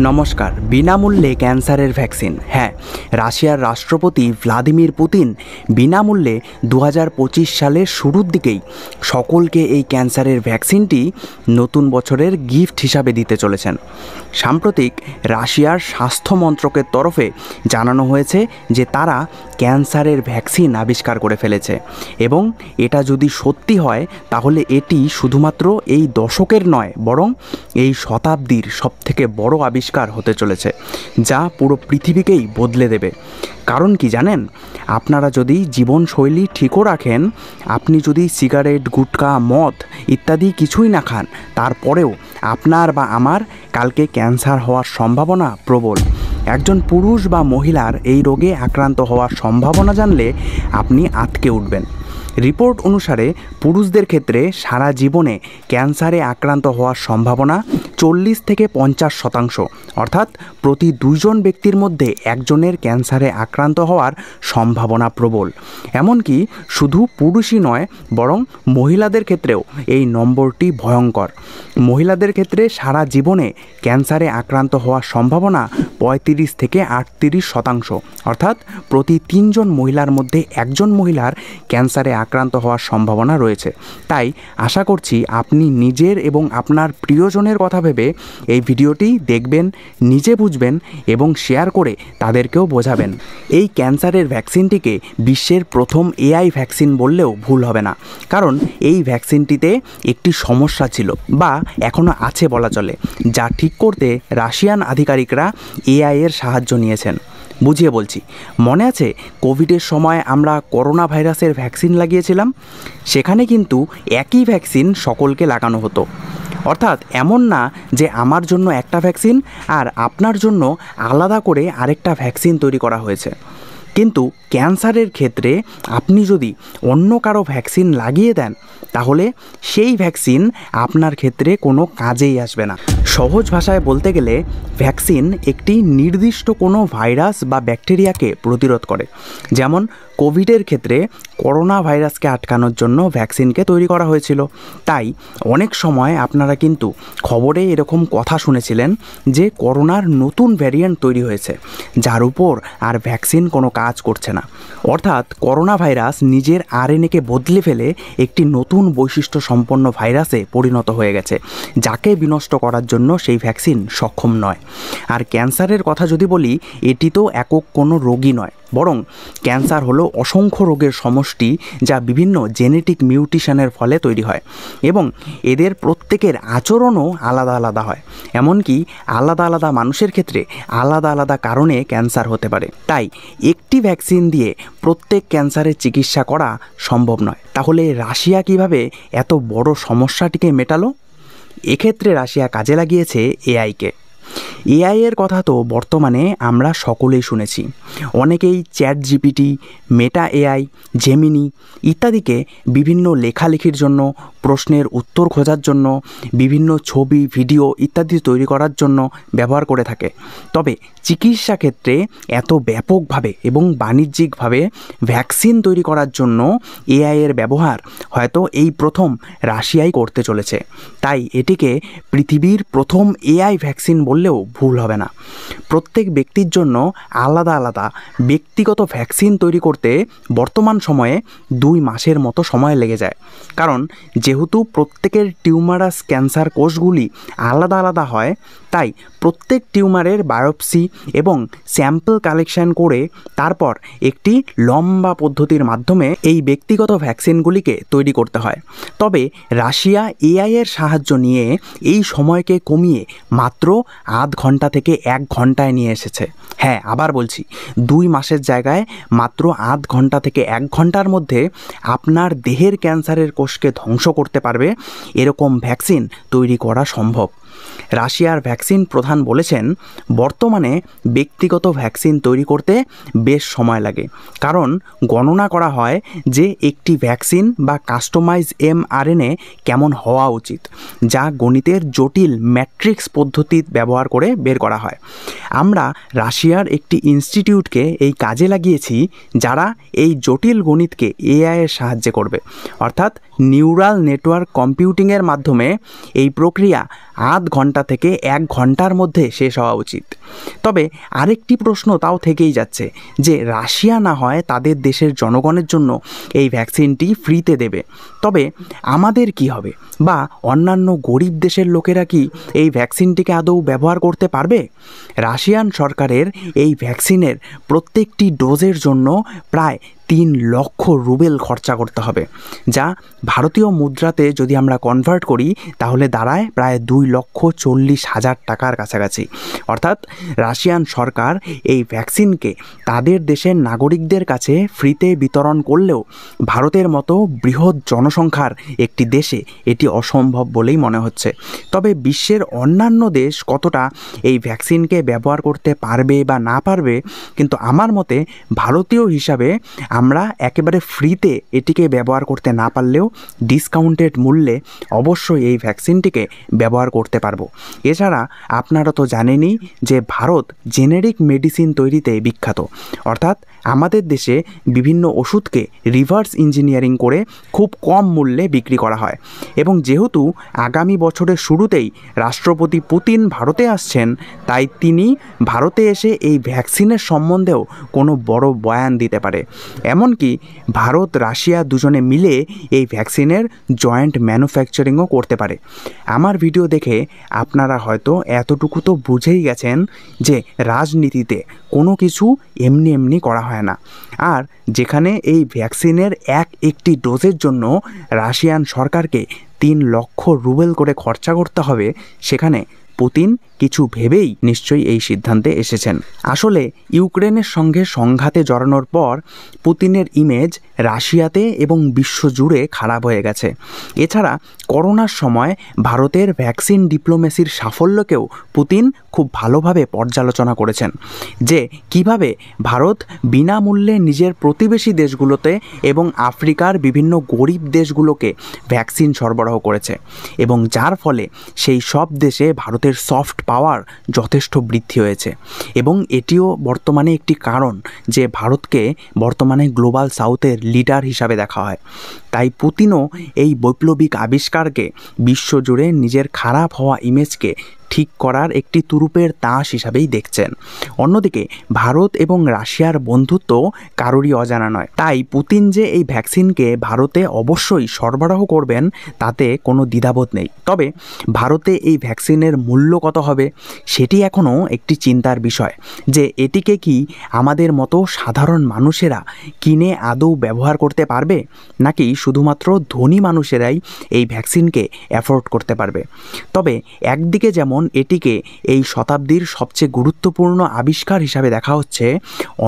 নমস্কার। বিনামূল্যে ক্যান্সারের ভ্যাকসিন। হ্যাঁ, রাশিয়ার রাষ্ট্রপতি ভ্লাদিমির পুতিন বিনামূল্যে 2025 সালের শুরুর দিকেই সকলকে এই ক্যান্সারের ভ্যাকসিনটি নতুন বছরের গিফট হিসাবে দিতে চলেছেন। সাম্প্রতিক রাশিয়ার স্বাস্থ্য মন্ত্রকের তরফে জানানো হয়েছে যে তারা ক্যান্সারের ভ্যাকসিন আবিষ্কার করে ফেলেছে এবং এটা যদি সত্যি হয় তাহলে এটি শুধুমাত্র এই দশকের নয়, বরং এই শতাব্দীর সবথেকে বড় আবিষ্কার হতে চলেছে, যা পুরো পৃথিবীকেই বদলে দেবে। কারণ কি জানেন? আপনারা যদি জীবনশৈলী ঠিকও রাখেন, আপনি যদি সিগারেট, গুটখা, মদ ইত্যাদি কিছুই না খান, তারপরেও আপনার বা আমার কালকে ক্যান্সার হওয়ার সম্ভাবনা প্রবল। একজন পুরুষ বা মহিলার এই রোগে আক্রান্ত হওয়ার সম্ভাবনা জানলে আপনি আঁতকে উঠবেন। রিপোর্ট অনুসারে পুরুষদের ক্ষেত্রে সারা জীবনে ক্যান্সারে আক্রান্ত হওয়ার সম্ভাবনা 40 থেকে 50%, অর্থাৎ প্রতি 2 জন ব্যক্তির মধ্যে একজনের ক্যান্সারে আক্রান্ত হওয়ার সম্ভাবনা প্রবল। এমনকি শুধু পুরুষই নয়, বরং মহিলাদের ক্ষেত্রেও এই নম্বরটি ভয়ঙ্কর। মহিলাদের ক্ষেত্রে সারা জীবনে ক্যান্সারে আক্রান্ত হওয়ার সম্ভাবনা 35 থেকে 38%, অর্থাৎ প্রতি 3 জন মহিলার মধ্যে একজন মহিলার ক্যান্সারে আক্রান্ত হওয়ার সম্ভাবনা রয়েছে। তাই আশা করছি আপনি নিজের এবং আপনার প্রিয়জনের কথা ভেবে এই ভিডিওটি দেখবেন, নিজে বুঝবেন এবং শেয়ার করে তাদেরকেও বোঝাবেন। এই ক্যান্সারের ভ্যাকসিনটিকে বিশ্বের প্রথম এআই ভ্যাকসিন বললেও ভুল হবে না, কারণ এই ভ্যাকসিনটিতে একটি সমস্যা ছিল বা এখনও আছে বলা চলে, যা ঠিক করতে রাশিয়ান আধিকারিকরা এআই এর সাহায্য নিয়েছেন। বুঝিয়ে বলছি। মনে আছে কোভিডের সময় আমরা করোনা ভাইরাসের ভ্যাকসিন লাগিয়েছিলাম? সেখানে কিন্তু একই ভ্যাকসিন সকলকে লাগানো হতো। অর্থাৎ এমন না যে আমার জন্য একটা ভ্যাকসিন আর আপনার জন্য আলাদা করে আরেকটা ভ্যাকসিন তৈরি করা হয়েছে। কিন্তু ক্যান্সারের ক্ষেত্রে আপনি যদি অন্য কারো ভ্যাকসিন লাগিয়ে দেন, তাহলে সেই ভ্যাকসিন আপনার ক্ষেত্রে কোনো কাজেই আসবে না। সহজ ভাষায় বলতে গেলে ভ্যাকসিন একটি নির্দিষ্ট কোনো ভাইরাস বা ব্যাকটেরিয়াকে প্রতিরোধ করে। যেমন কোভিডের ক্ষেত্রে করোনা ভাইরাসকে আটকানোর জন্য ভ্যাকসিনকে তৈরি করা হয়েছিল। তাই অনেক সময় আপনারা কিন্তু খবরে এরকম কথা শুনেছিলেন যে করোনার নতুন ভ্যারিয়েন্ট তৈরি হয়েছে, যার উপর আর ভ্যাকসিন কোনো কাজ করছে না। অর্থাৎ করোনা ভাইরাস নিজের আরএনএকে বদলে ফেলে একটি নতুন বৈশিষ্ট্য সম্পন্ন ভাইরাসে পরিণত হয়ে গেছে, যাকে বিনষ্ট করার জন্য সেই ভ্যাকসিন সক্ষম নয়। আর ক্যান্সারের কথা যদি বলি, এটি তো একক কোনো রোগই নয়, বরং ক্যান্সার হলো অসংখ্য রোগের সমষ্টি, যা বিভিন্ন জেনেটিক মিউটেশনের ফলে তৈরি হয় এবং এদের প্রত্যেকের আচরণও আলাদা আলাদা হয়। এমনকি আলাদা আলাদা মানুষের ক্ষেত্রে আলাদা আলাদা কারণে ক্যান্সার হতে পারে। তাই একটি ভ্যাকসিন দিয়ে প্রত্যেক ক্যান্সারের চিকিৎসা করা সম্ভব নয়। তাহলে রাশিয়া কিভাবে এত বড় সমস্যাটিকে মেটালো? এক্ষেত্রে রাশিয়া কাজে লাগিয়েছে এআইকে। এআই এর কথা তো বর্তমানে আমরা সকলেই শুনেছি। অনেকেই chat GPT, Meta AI, Gemini ইত্যাদিকে বিভিন্ন লেখালেখির জন্য, প্রশ্নের উত্তর খোঁজার জন্য, বিভিন্ন ছবি, ভিডিও ইত্যাদি তৈরি করার জন্য ব্যবহার করে থাকে। তবে চিকিৎসা ক্ষেত্রে এত ব্যাপকভাবে এবং বাণিজ্যিকভাবে ভ্যাকসিন তৈরি করার জন্য এআই এর ব্যবহার হয়তো এই প্রথম রাশিয়াই করতে চলেছে। তাই এটিকে পৃথিবীর প্রথম এআই ভ্যাকসিন বললেও ভুল হবে না। প্রত্যেক ব্যক্তির জন্য আলাদা আলাদা ব্যক্তিগত ভ্যাকসিন তৈরি করতে বর্তমান সময়ে 2 মাসের মতো সময় লেগে যায়। কারণ যেহেতু প্রত্যেকের টিউমারাস ক্যান্সার কোষগুলি আলাদা আলাদা হয়, তাই প্রত্যেক টিউমারের বায়োপসি এবং স্যাম্পল কালেকশন করে তারপর একটি লম্বা পদ্ধতির মাধ্যমে এই ব্যক্তিগত ভ্যাকসিনগুলিকে তৈরি করতে হয়। তবে রাশিয়া এআই এর সাহায্য নিয়ে এই সময়কে কমিয়ে মাত্র আধ ঘন্টা থেকে 1 ঘন্টায় নিয়ে এসেছে। হ্যাঁ, আবার বলছি, 2 মাসের জায়গায় মাত্র আধ ঘন্টা থেকে 1 ঘন্টার মধ্যে আপনার দেহের ক্যান্সারের কোষকে ধ্বংস করতে পারবে এরকম ভ্যাকসিন তৈরি করা সম্ভব। রাশিয়ার ভ্যাকসিন প্রধান বলেছেন, বর্তমানে ব্যক্তিগত ভ্যাকসিন তৈরি করতে বেশ সময় লাগে, কারণ গণনা করা হয় যে একটি ভ্যাকসিন বা কাস্টমাইজ এমআরএনএ কেমন হওয়া উচিত, যা গণিতের জটিল ম্যাট্রিক্স পদ্ধতি ব্যবহার করে বের করা হয়। আমরা রাশিয়ার একটি ইনস্টিটিউটকে এই কাজে লাগিয়েছি, যারা এই জটিল গণিতকে এআই এর সাহায্যে করবে। অর্থাৎ নিউরাল নেটওয়ার্ক কম্পিউটিংয়ের মাধ্যমে এই প্রক্রিয়া আধ ঘন্টা থেকে 1 ঘন্টার মধ্যে শেষ হওয়া উচিত। তবে আরেকটি প্রশ্ন তাও থেকেই যাচ্ছে যে রাশিয়া না হয় তাদের দেশের জনগণের জন্য এই ভ্যাকসিনটি ফ্রিতে দেবে, তবে আমাদের কি হবে, বা অন্যান্য গরিব দেশের লোকেরা কি এই ভ্যাকসিনটিকে আদৌ ব্যবহার করতে পারবে? রাশিয়ান সরকারের এই ভ্যাকসিনের প্রত্যেকটি ডোজের জন্য প্রায় 3 লক্ষ রুবেল খরচা করতে হবে, যা ভারতীয় মুদ্রাতে যদি আমরা কনভার্ট করি তাহলে দাঁড়ায় প্রায় 2,40,000 টাকার কাছাকাছি। অর্থাৎ রাশিয়ান সরকার এই ভ্যাকসিনকে তাদের দেশের নাগরিকদের কাছে ফ্রিতে বিতরণ করলেও ভারতের মতো বৃহৎ জনসংখ্যার একটি দেশে এটি অসম্ভব বলেই মনে হচ্ছে। তবে বিশ্বের অন্যান্য দেশ কতটা এই ভ্যাকসিনকে ব্যবহার করতে পারবে বা না পারবে, কিন্তু আমার মতে ভারতীয় হিসাবে আমরা একেবারে ফ্রিতে এটিকে ব্যবহার করতে না পারলেও ডিসকাউন্টেড মূল্যে অবশ্যই এই ভ্যাকসিনটিকে ব্যবহার করতে পারবো। এছাড়া আপনারা তো জানেনই যে ভারত জেনেরিক মেডিসিন তৈরিতে বিখ্যাত, অর্থাৎ আমাদের দেশে বিভিন্ন ওষুধকে রিভার্স ইঞ্জিনিয়ারিং করে খুব কম মূল্যে বিক্রি করা হয়। এবং যেহেতু আগামী বছরের শুরুতেই রাষ্ট্রপতি পুতিন ভারতে আসছেন, তাই তিনি ভারতে এসে এই ভ্যাকসিনের সম্বন্ধেও কোনো বড় বয়ান দিতে পারে। এমনকি ভারত রাশিয়া দুজনে মিলে এই ভ্যাকসিনের জয়েন্ট ম্যানুফ্যাকচারিংও করতে পারে। আমার ভিডিও দেখে আপনারা হয়তো এতটুকু তো বুঝেই গেছেন যে রাজনীতিতে কোনো কিছু এমনি এমনি করা হয় না। আর যেখানে এই ভ্যাকসিনের একটি ডোজের জন্য রাশিয়ান সরকারকে 3 লক্ষ রুবেল করে খরচা করতে হবে, সেখানে পুতিন কিছু ভেবেই নিশ্চয়ই এই সিদ্ধান্তে এসেছেন। আসলে ইউক্রেনের সঙ্গে সংঘাতে জড়ানোর পর পুতিনের ইমেজ রাশিয়াতে এবং বিশ্বজুড়ে খারাপ হয়ে গেছে। এছাড়া করোনার সময় ভারতের ভ্যাকসিন ডিপ্লোমেসির সাফল্যকেও পুতিন খুব ভালোভাবে পর্যালোচনা করেছেন, যে কিভাবে ভারত বিনামূল্যে নিজের প্রতিবেশী দেশগুলোতে এবং আফ্রিকার বিভিন্ন গরিব দেশগুলোকে ভ্যাকসিন সরবরাহ করেছে, এবং যার ফলে সেই সব দেশে ভারতের সফট পাওয়ার যথেষ্ট বৃদ্ধি হয়েছে। এবং এটিও বর্তমানে একটি কারণ যে ভারতকে বর্তমানে গ্লোবাল সাউথের লিডার হিসাবে দেখা হয়। তাই পুতিনও এই বৈপ্লবিক আবিষ্কারকে বিশ্বজুড়ে নিজের খারাপ হওয়া ইমেজকে ঠিক করার একটি তুরুপের তাস হিসাবেই দেখছেন। অন্যদিকে ভারত এবং রাশিয়ার বন্ধুত্ব কারোরই অজানা নয়, তাই পুতিন যে এই ভ্যাকসিনকে ভারতে অবশ্যই সরবরাহ করবেন তাতে কোনো দ্বিধাবোধ নেই। তবে ভারতে এই ভ্যাকসিনের মূল্য কত হবে সেটি এখনও একটি চিন্তার বিষয়, যে এটিকে কি আমাদের মতো সাধারণ মানুষেরা কিনে আদৌ ব্যবহার করতে পারবে, নাকি শুধুমাত্র ধনী মানুষেরাই এই ভ্যাকসিনকে অ্যাফোর্ড করতে পারবে। তবে একদিকে যেমন এটিকে এই শতাব্দীর সবচেয়ে গুরুত্বপূর্ণ আবিষ্কার হিসাবে দেখা হচ্ছে,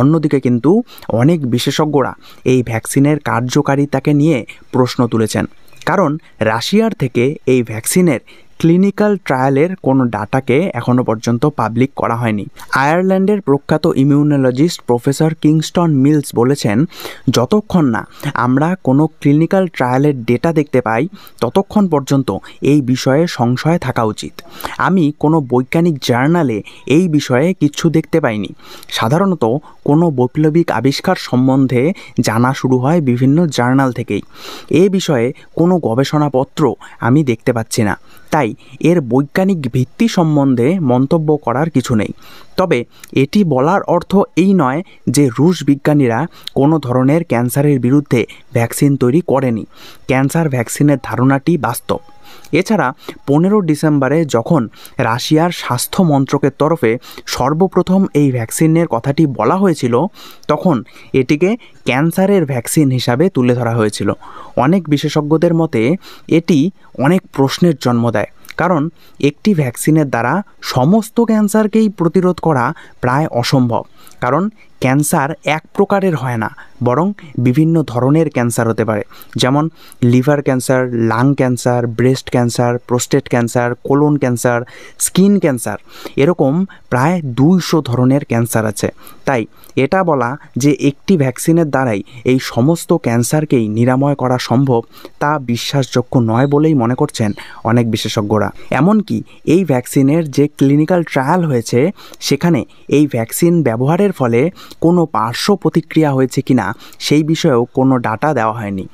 অন্যদিকে কিন্তু অনেক বিশেষজ্ঞরা এই ভ্যাকসিনের কার্যকারিতাকে নিয়ে প্রশ্ন তুলেছেন। কারণ রাশিয়ার থেকে এই ভ্যাকসিনের ক্লিনিক্যাল ট্রায়ালের কোনো ডাটাকে এখনও পর্যন্ত পাবলিক করা হয়নি। আয়ারল্যান্ডের প্রখ্যাত ইমিউনোলজিস্ট প্রফেসর কিংস্টন মিলস বলেছেন, যতক্ষণ না আমরা কোনো ক্লিনিক্যাল ট্রায়ালের ডেটা দেখতে পাই ততক্ষণ পর্যন্ত এই বিষয়ে সংশয় থাকা উচিত। আমি কোনো বৈজ্ঞানিক জার্নালে এই বিষয়ে কিছু দেখতে পাইনি। সাধারণত কোনো বৈপ্লবিক আবিষ্কার সম্বন্ধে জানা শুরু হয় বিভিন্ন জার্নাল থেকেই। এ বিষয়ে কোনো গবেষণাপত্র আমি দেখতে পাচ্ছি না, তাই এর বৈজ্ঞানিক ভিত্তি সম্বন্ধে মন্তব্য করার কিছু নেই। তবে এটি বলার অর্থ এই নয় যে রুশ বিজ্ঞানীরা কোনো ধরনের ক্যান্সারের বিরুদ্ধে ভ্যাকসিন তৈরি করেনি। ক্যান্সার ভ্যাকসিনের ধারণাটি বাস্তব। এছাড়া 15 ডিসেম্বরে যখন রাশিয়ার স্বাস্থ্য মন্ত্রকের তরফে সর্বপ্রথম এই ভ্যাকসিনের কথাটি বলা হয়েছিল, তখন এটিকে ক্যান্সারের ভ্যাকসিন হিসাবে তুলে ধরা হয়েছিল। অনেক বিশেষজ্ঞদের মতে এটি অনেক প্রশ্নের জন্ম দেয়, কারণ একটি ভ্যাকসিনের দ্বারা সমস্ত ক্যান্সারকেই প্রতিরোধ করা প্রায় অসম্ভব। কারণ ক্যান্সার এক প্রকারের হয় না, বরং বিভিন্ন ধরনের ক্যান্সার হতে পারে, যেমন liver cancer, lung cancer, breast cancer, prostate cancer, colon cancer, skin cancer, এরকম প্রায় 200 ধরনের ক্যান্সার আছে। তাই এটা বলা যে একটি ভ্যাকসিনের দ্বারাই এই সমস্ত ক্যান্সারকেই নিরাময় করা সম্ভব, তা বিশ্বাসযোগ্য নয় বলেই মনে করছেন অনেক বিশেষজ্ঞরা। এমনকি এই ভ্যাকসিনের যে ক্লিনিক্যাল ট্রায়াল হয়েছে, সেখানে এই ভ্যাকসিন ব্যবহারের ফলে কোনো পার্শ্ব প্রতিক্রিয়া হয়েছে কিনা সেই বিষয়েও কোনো ডাটা দেওয়া হয়নি।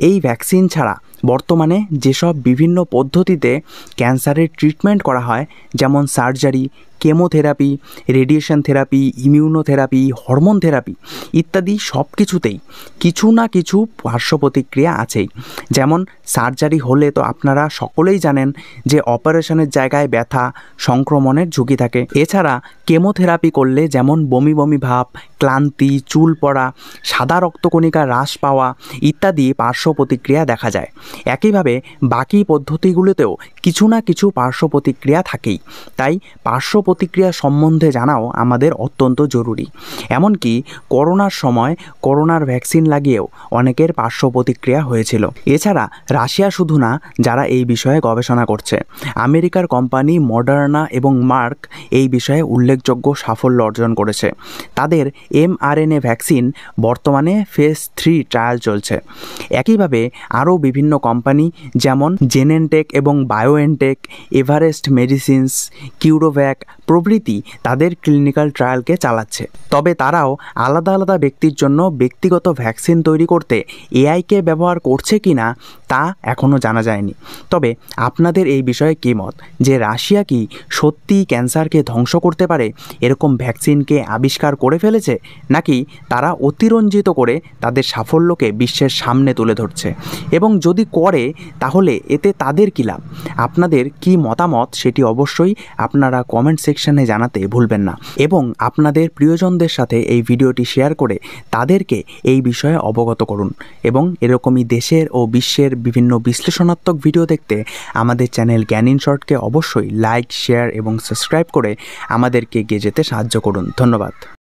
এই ভ্যাকসিন ছাড়া বর্তমানে যেসব বিভিন্ন পদ্ধতিতে ক্যান্সারের ট্রিটমেন্ট করা হয়, যেমন surgery, chemotherapy, radiation therapy, immunotherapy, hormone therapy ইত্যাদি সব কিছুতেই কিছু না কিছু পার্শ্ব প্রতিক্রিয়া আছেই। যেমন সার্জারি হলে তো আপনারা সকলেই জানেন যে অপারেশনের জায়গায় ব্যথা, সংক্রমণের ঝুঁকি থাকে। এছাড়া কেমোথেরাপি করলে যেমন বমি বমি ভাব, ক্লান্তি, চুল পড়া, সাদা রক্তকণিকা হ্রাস পাওয়া ইত্যাদি পার্শ্ব প্রতিক্রিয়া দেখা যায়। একইভাবে বাকি পদ্ধতিগুলোতেও কিছু না কিছু পার্শ্ব প্রতিক্রিয়া থাকেই। তাই পার্শ্ব প্রতিক্রিয়া সম্বন্ধে জানাও আমাদের অত্যন্ত জরুরি। এমনকি করোনার সময় করোনার ভ্যাকসিন লাগিয়েও অনেকের পার্শ্ব প্রতিক্রিয়া হয়েছিল। এছাড়া রাশিয়া শুধু না, যারা এই বিষয়ে গবেষণা করছে, আমেরিকার কোম্পানি মডার্না এবং মার্ক এই বিষয়ে উল্লেখযোগ্য সাফল্য অর্জন করেছে। তাদের mRNA ভ্যাকসিন বর্তমানে ফেজ 3 ট্রায়াল চলছে। একইভাবে আরও বিভিন্ন কোম্পানি যেমন জেনেনটেক এবং বায়োএনটেক, এভারেস্ট মেডিসিনস, কিউরোভ্যাক প্রভৃতি তাদের ক্লিনিক্যাল ট্রায়ালকে চালাচ্ছে। তবে তারাও আলাদা আলাদা ব্যক্তির জন্য ব্যক্তিগত ভ্যাকসিন তৈরি করতে এআইকে ব্যবহার করছে কি না তা এখনও জানা যায়নি। তবে আপনাদের এই বিষয়ে কী মত, যে রাশিয়া কি সত্যিই ক্যান্সারকে ধ্বংস করতে পারে এরকম ভ্যাকসিনকে আবিষ্কার করে ফেলেছে, নাকি তারা অতিরঞ্জিত করে তাদের সাফল্যকে বিশ্বের সামনে তুলে ধরছে? এবং যদি করে তাহলে এতে তাদের কী লাভ? আপনাদের কি মতামত সেটি অবশ্যই আপনারা কমেন্ট সেকশনে জানাতে ভুলবেন না। এবং আপনাদের প্রিয়জনদের সাথে এই ভিডিওটি শেয়ার করে তাদেরকে এই বিষয়ে অবগত করুন। এবং এরকমই দেশের ও বিশ্বের বিভিন্ন বিশ্লেষণাত্মক ভিডিও দেখতে আমাদের চ্যানেল জ্ঞান ইন শর্টকে অবশ্যই লাইক, শেয়ার এবং সাবস্ক্রাইব করে আমাদেরকে এগিয়ে যেতে সাহায্য করুন। ধন্যবাদ।